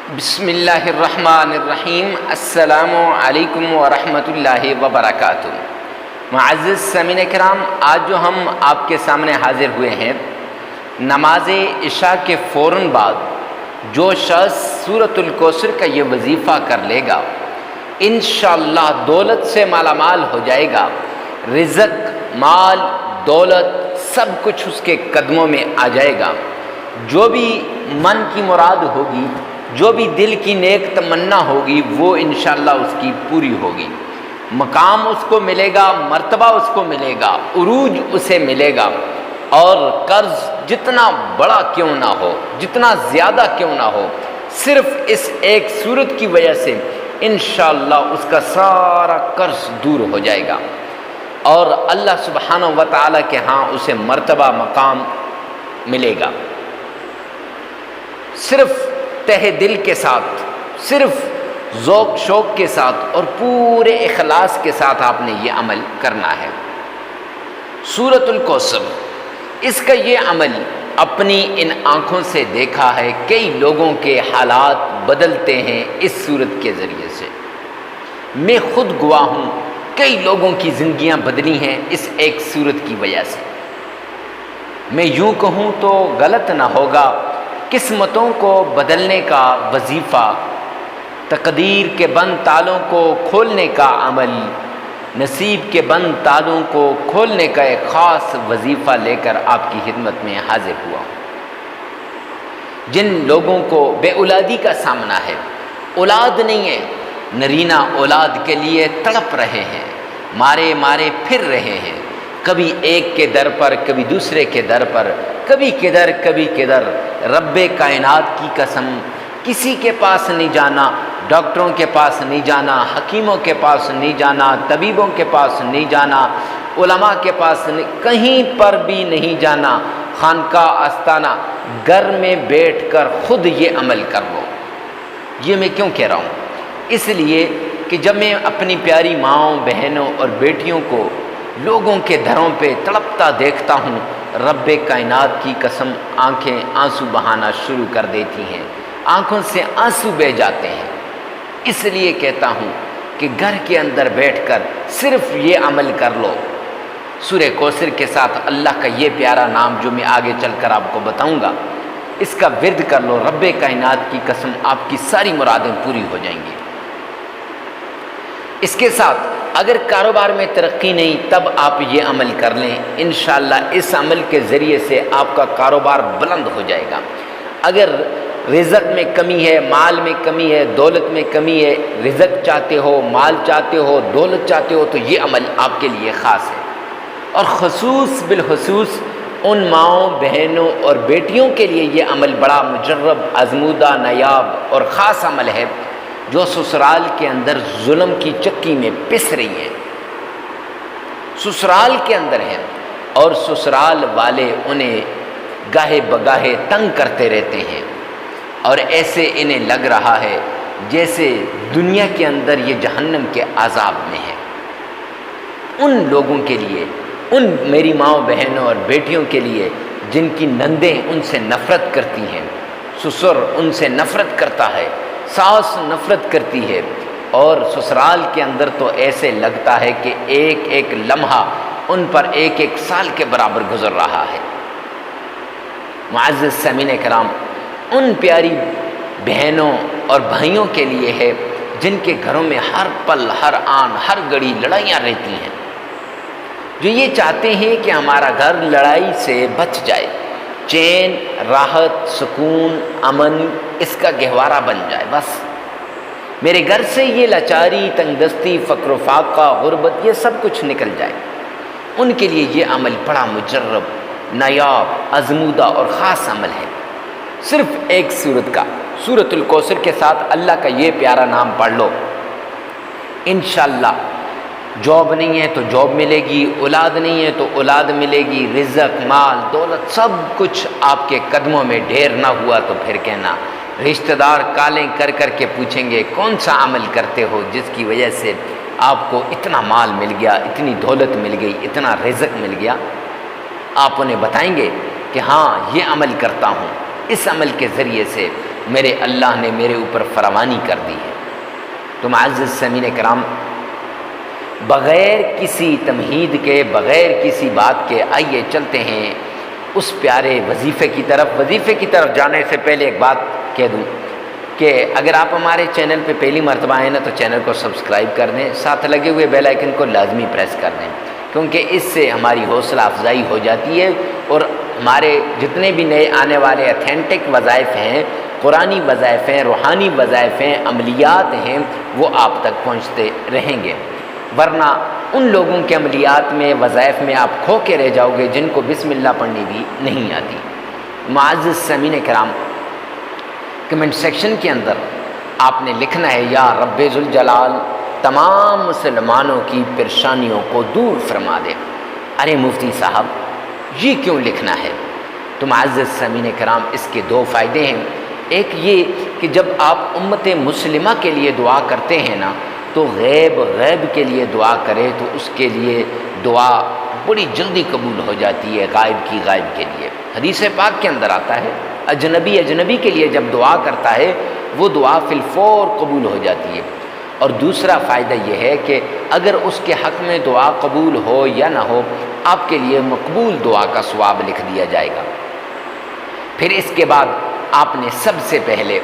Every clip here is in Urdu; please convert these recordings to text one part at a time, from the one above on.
بسم اللہ الرحمن الرحیم۔ السلام علیکم ورحمۃ اللہ وبرکاتہ۔ معزز سامعین کرام، آج جو ہم آپ کے سامنے حاضر ہوئے ہیں، نماز عشاء کے فوراً بعد جو شخص سورۃ الکوثر کا یہ وظیفہ کر لے گا، انشاءاللہ دولت سے مالا مال ہو جائے گا۔ رزق، مال، دولت سب کچھ اس کے قدموں میں آ جائے گا۔ جو بھی من کی مراد ہوگی، جو بھی دل کی نیک تمنا ہوگی، وہ انشاءاللہ اس کی پوری ہوگی۔ مقام اس کو ملے گا، مرتبہ اس کو ملے گا، عروج اسے ملے گا، اور قرض جتنا بڑا کیوں نہ ہو، جتنا زیادہ کیوں نہ ہو، صرف اس ایک صورت کی وجہ سے انشاءاللہ اس کا سارا قرض دور ہو جائے گا، اور اللہ سبحانہ و تعالیٰ کے ہاں اسے مرتبہ مقام ملے گا۔ صرف تہ دل کے ساتھ، صرف ذوق شوق کے ساتھ اور پورے اخلاص کے ساتھ آپ نے یہ عمل کرنا ہے۔ سورۃ الکوثر، اس کا یہ عمل اپنی ان آنکھوں سے دیکھا ہے، کئی لوگوں کے حالات بدلتے ہیں اس سورت کے ذریعے سے۔ میں خود گواہ ہوں، کئی لوگوں کی زندگیاں بدلی ہیں اس ایک سورت کی وجہ سے۔ میں یوں کہوں تو غلط نہ ہوگا، قسمتوں کو بدلنے کا وظیفہ، تقدیر کے بند تالوں کو کھولنے کا عمل، نصیب کے بند تالوں کو کھولنے کا ایک خاص وظیفہ لے کر آپ کی خدمت میں حاضر ہوا ہوں۔ جن لوگوں کو بے اولادی کا سامنا ہے، اولاد نہیں ہے، نرینہ اولاد کے لیے تڑپ رہے ہیں، مارے مارے پھر رہے ہیں، کبھی ایک کے در پر، کبھی دوسرے کے در پر، کبھی کدھر کبھی کدھر، رب کائنات کی قسم کسی کے پاس نہیں جانا، ڈاکٹروں کے پاس نہیں جانا، حکیموں کے پاس نہیں جانا، طبیبوں کے پاس نہیں جانا، علماء کے پاس نہیں، کہیں پر بھی نہیں جانا، خانقاہ آستانہ، گھر میں بیٹھ کر خود یہ عمل کر لو۔ یہ میں کیوں کہہ رہا ہوں؟ اس لیے کہ جب میں اپنی پیاری ماؤں، بہنوں اور بیٹیوں کو لوگوں کے دھروں پہ تڑپتا دیکھتا ہوں، رب کائنات کی قسم آنکھیں آنسو بہانا شروع کر دیتی ہیں، آنکھوں سے آنسو بہہ جاتے ہیں۔ اس لیے کہتا ہوں کہ گھر کے اندر بیٹھ کر صرف یہ عمل کر لو، سورہ کوثر کے ساتھ اللہ کا یہ پیارا نام جو میں آگے چل کر آپ کو بتاؤں گا، اس کا ورد کر لو، رب کائنات کی قسم آپ کی ساری مرادیں پوری ہو جائیں گی۔ اس کے ساتھ اگر کاروبار میں ترقی نہیں، تب آپ یہ عمل کر لیں، انشاءاللہ اس عمل کے ذریعے سے آپ کا کاروبار بلند ہو جائے گا۔ اگر رزق میں کمی ہے، مال میں کمی ہے، دولت میں کمی ہے، رزق چاہتے ہو، مال چاہتے ہو، دولت چاہتے ہو، تو یہ عمل آپ کے لیے خاص ہے، اور خصوص بالخصوص ان ماؤں، بہنوں اور بیٹیوں کے لیے یہ عمل بڑا مجرب، آزمودہ، نایاب اور خاص عمل ہے، جو سسرال کے اندر ظلم کی چکی میں پس رہی ہیں، سسرال کے اندر ہیں، اور سسرال والے انہیں گاہے بگاہے تنگ کرتے رہتے ہیں، اور ایسے انہیں لگ رہا ہے جیسے دنیا کے اندر یہ جہنم کے عذاب میں ہے۔ ان لوگوں کے لیے، ان میری ماؤں، بہنوں اور بیٹیوں کے لیے جن کی نندیں ان سے نفرت کرتی ہیں، سسر ان سے نفرت کرتا ہے، ساس نفرت کرتی ہے، اور سسرال کے اندر تو ایسے لگتا ہے کہ ایک ایک لمحہ ان پر ایک ایک سال کے برابر گزر رہا ہے۔ معزز سامعین کرام، ان پیاری بہنوں اور بھائیوں کے لیے ہے جن کے گھروں میں ہر پل، ہر آن، ہر گھڑی لڑائیاں رہتی ہیں، جو یہ چاہتے ہیں کہ ہمارا گھر لڑائی سے بچ جائے، چین، راحت، سکون، امن اس کا گہوارہ بن جائے، بس میرے گھر سے یہ لاچاری، تنگ دستی، فقر و فاقہ، غربت یہ سب کچھ نکل جائے۔ ان کے لیے یہ عمل بڑا مجرب، نایاب، آزمودہ اور خاص عمل ہے۔ صرف ایک سورت کا، سورۃ الکوثر کے ساتھ اللہ کا یہ پیارا نام پڑھ لو، انشاءاللہ جاب نہیں ہے تو جاب ملے گی، اولاد نہیں ہے تو اولاد ملے گی، رزق، مال، دولت سب کچھ آپ کے قدموں میں۔ ڈھیر نہ ہوا تو پھر کہنا، رشتہ دار کالیں کر کر کے پوچھیں گے کون سا عمل کرتے ہو جس کی وجہ سے آپ کو اتنا مال مل گیا، اتنی دولت مل گئی، اتنا رزق مل گیا؟ آپ انہیں بتائیں گے کہ ہاں یہ عمل کرتا ہوں، اس عمل کے ذریعے سے میرے اللہ نے میرے اوپر فراوانی کر دی ہے۔ تو معزز سامعین کرام، بغیر کسی تمہید کے، بغیر کسی بات کے، آئیے چلتے ہیں اس پیارے وظیفے کی طرف۔ وظیفے کی طرف جانے سے پہلے ایک بات کہہ دوں کہ اگر آپ ہمارے چینل پہ پہلی مرتبہ آئیں نا تو چینل کو سبسکرائب کر دیں، ساتھ لگے ہوئے بیل آئیکن کو لازمی پریس کر دیں، کیونکہ اس سے ہماری حوصلہ افزائی ہو جاتی ہے اور ہمارے جتنے بھی نئے آنے والے اتھینٹک وظائف ہیں، قرآنی وظائف ہیں، روحانی وظائف ہیں، عملیات ہیں، وہ آپ تک پہنچتے رہیں گے۔ ورنہ ان لوگوں کے عملیات میں، وظائف میں آپ کھو کے رہ جاؤ گے جن کو بسم اللہ پڑھنی بھی نہیں آتی۔ معزز سامعین کرام، کمنٹ سیکشن کے اندر آپ نے لکھنا ہے یا رب ذوالجلال تمام مسلمانوں کی پریشانیوں کو دور فرما دے۔ ارے مفتی صاحب یہ کیوں لکھنا ہے؟ تو معزز سامعین کرام، اس کے دو فائدے ہیں۔ ایک یہ کہ جب آپ امت مسلمہ کے لیے دعا کرتے ہیں نا تو غیب کے لیے دعا کرے تو اس کے لیے دعا بڑی جلدی قبول ہو جاتی ہے، غائب کی غائب کے لیے۔ حدیث پاک کے اندر آتا ہے اجنبی کے لیے جب دعا کرتا ہے وہ دعا فی الفور قبول ہو جاتی ہے۔ اور دوسرا فائدہ یہ ہے کہ اگر اس کے حق میں دعا قبول ہو یا نہ ہو، آپ کے لیے مقبول دعا کا ثواب لکھ دیا جائے گا۔ پھر اس کے بعد آپ نے سب سے پہلے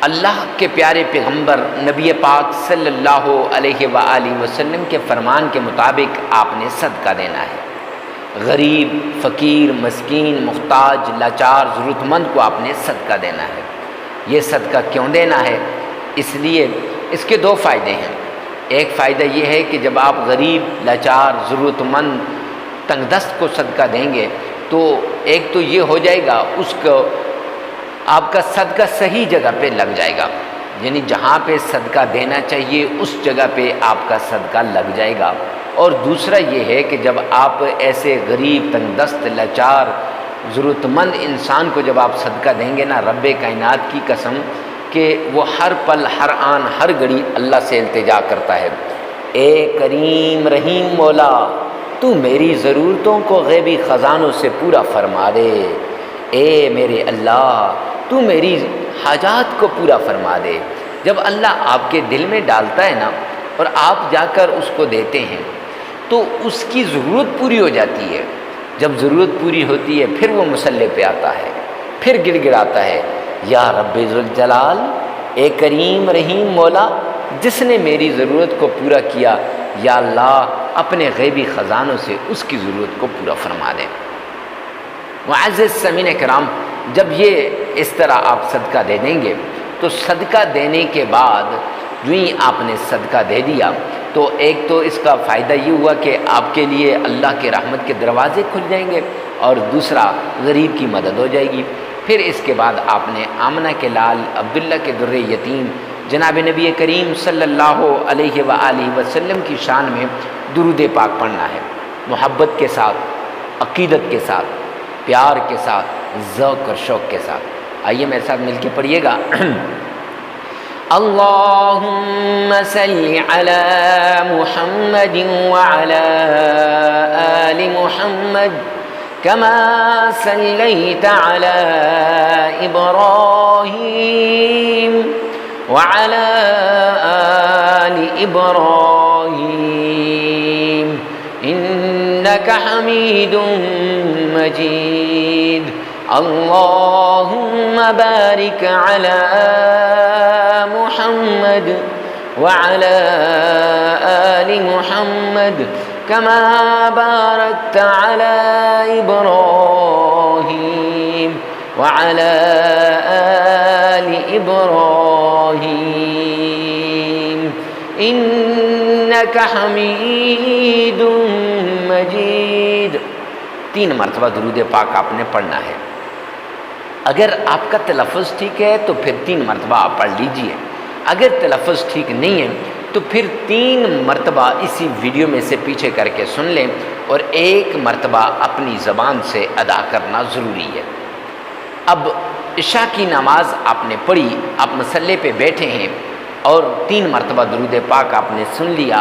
اللہ کے پیارے پیغمبر نبی پاک صلی اللہ علیہ وآلہ وسلم کے فرمان کے مطابق آپ نے صدقہ دینا ہے۔ غریب، فقیر، مسکین، محتاج، لاچار، ضرورت مند کو آپ نے صدقہ دینا ہے۔ یہ صدقہ کیوں دینا ہے؟ اس لیے اس کے دو فائدے ہیں۔ ایک فائدہ یہ ہے کہ جب آپ غریب، لاچار، ضرورت مند، تنگ دست کو صدقہ دیں گے تو ایک تو یہ ہو جائے گا، اس کو آپ کا صدقہ صحیح جگہ پہ لگ جائے گا، یعنی جہاں پہ صدقہ دینا چاہیے اس جگہ پہ آپ کا صدقہ لگ جائے گا۔ اور دوسرا یہ ہے کہ جب آپ ایسے غریب، تنگ دست، لاچار، ضرورت مند انسان کو جب آپ صدقہ دیں گے نا، رب کائنات کی قسم کہ وہ ہر پل، ہر آن، ہر گھڑی اللہ سے التجا کرتا ہے، اے کریم رحیم مولا تو میری ضرورتوں کو غیبی خزانوں سے پورا فرما دے، اے میرے اللہ تو میری حاجات کو پورا فرما دے۔ جب اللہ آپ کے دل میں ڈالتا ہے نا اور آپ جا کر اس کو دیتے ہیں تو اس کی ضرورت پوری ہو جاتی ہے۔ جب ضرورت پوری ہوتی ہے پھر وہ مصلی پہ آتا ہے، پھر گڑ گڑاتا ہے، یا رب ذوالجلال اے کریم رحیم مولا جس نے میری ضرورت کو پورا کیا، یا اللہ اپنے غیبی خزانوں سے اس کی ضرورت کو پورا فرما دے۔ معزز سامعین کرام، جب یہ اس طرح آپ صدقہ دے دیں گے تو صدقہ دینے کے بعد جو ہی آپ نے صدقہ دے دیا تو ایک تو اس کا فائدہ یہ ہوا کہ آپ کے لیے اللہ کے رحمت کے دروازے کھل جائیں گے، اور دوسرا غریب کی مدد ہو جائے گی۔ پھر اس کے بعد آپ نے آمنہ کے لال عبداللہ کے در یتیم جناب نبی کریم صلی اللہ علیہ وآلہ وسلم کی شان میں درود پاک پڑھنا ہے، محبت کے ساتھ، عقیدت کے ساتھ، پیار کے ساتھ، ذوق اور شوق کے ساتھ۔ آئیے میرے ساتھ مل کے پڑھیے گا۔ اللہم صلی علی محمد وعلی آل محمد کما صلیت علی ابراہیم وعلی آل ابراہیم انک حمید مجید۔ اللہم بارک علی محمد وعلی آل محمد کما بارکت علی ابراہیم وعلی آل ابراہیم انک حمید مجید۔ 3 مرتبہ درود پاک آپ نے پڑھنا ہے۔ اگر آپ کا تلفظ ٹھیک ہے تو پھر 3 مرتبہ آپ پڑھ لیجئے، اگر تلفظ ٹھیک نہیں ہے تو پھر 3 مرتبہ اسی ویڈیو میں سے پیچھے کر کے سن لیں اور 1 مرتبہ اپنی زبان سے ادا کرنا ضروری ہے۔ اب عشاء کی نماز آپ نے پڑھی، آپ مصلی پہ بیٹھے ہیں اور 3 مرتبہ درود پاک آپ نے سن لیا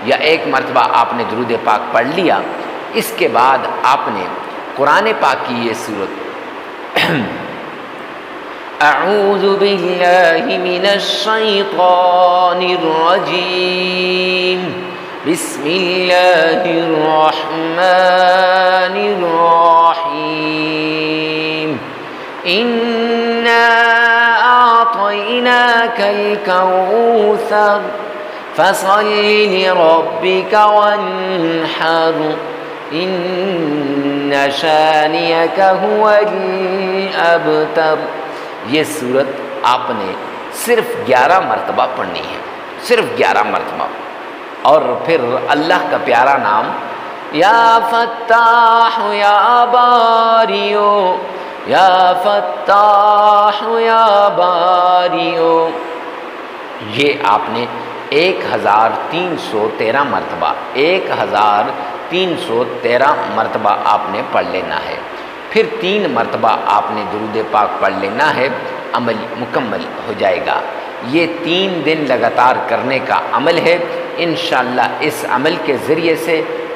یا 1 مرتبہ آپ نے درود پاک پڑھ لیا، اس کے بعد آپ نے قرآن پاک کی یہ سورت اعوذ باللہ من الشیطان الرجیم بسم اللہ الرحمن الرحیم انا اعطیناک الکوثر فصل لربک وانحر ان شانئک هو الابتر۔ یہ صورت آپ نے صرف 11 مرتبہ پڑھنی ہے، صرف 11 مرتبہ، اور پھر اللہ کا پیارا نام یا فتاح یا باریو، یا فتاح یا باریو، یہ آپ نے 1313 مرتبہ 1313 مرتبہ آپ نے پڑھ لینا ہے۔ پھر 3 مرتبہ آپ نے درود پاک پڑھ لینا ہے، عمل مکمل ہو جائے گا۔ یہ 3 دن لگاتار کرنے کا عمل ہے۔ انشاءاللہ اس عمل کے ذریعے سے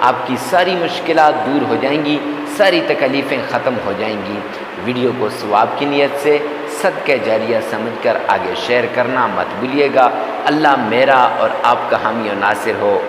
آپ کی ساری مشکلات دور ہو جائیں گی، ساری تکلیفیں ختم ہو جائیں گی۔ ویڈیو کو ثواب کی نیت سے صدقہ جاریہ سمجھ کر آگے شیئر کرنا مت بھولیے گا۔ اللہ میرا اور آپ کا حامی و ناصر ہو۔